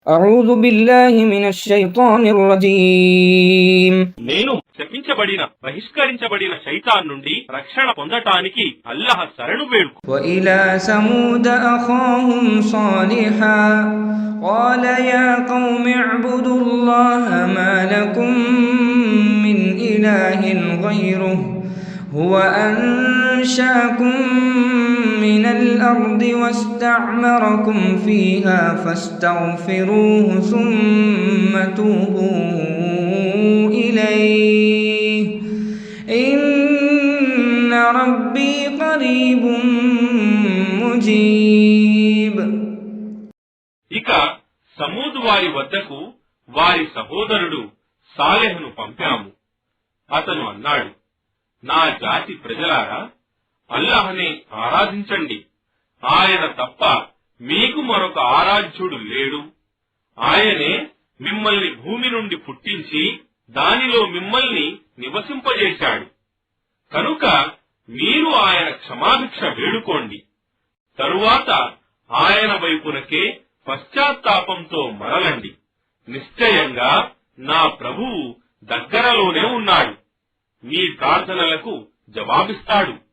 أعوذ بالله من الشيطان الرجيم నేను శపించబడిన బహిష్కరించబడిన శైతాన్ నుండి రక్షణ పొందటానికి అల్లాహ్ శరణు వేడుకు. وإلى ثمود أخاهم صالحا قال يا قوم اعبدوا الله ما لكم من إله غيره هو أنشأكم من الأرض واستعمركم فيها فاستغفروه ثم توبوا إليه إن ربي قريب مجيب. ఇక సమూదు వారి వద్దకు వారి సహోదరుడు సాలెహ్ను పంపాము. అతను అన్నాడు, నా జాతి ప్రజలారా, అల్లాహ్నే ఆరాధించండి. ఆయన తప్ప మీకు మరొక ఆరాధ్యుడు లేడు. ఆయనే మిమ్మల్ని భూమి నుండి పుట్టించి దానిలో మిమ్మల్ని నివసింపజేశాడు. కనుక మీరు ఆయన క్షమాభిక్ష వేడుకోండి. తరువాత ఆయన వైపునకే పశ్చాత్తాపంతో మరలండి. నిశ్చయంగా నా ప్రభువు దగ్గరలోనే ఉన్నాడు. మీ ప్రార్థనలకు జవాబిస్తాడు.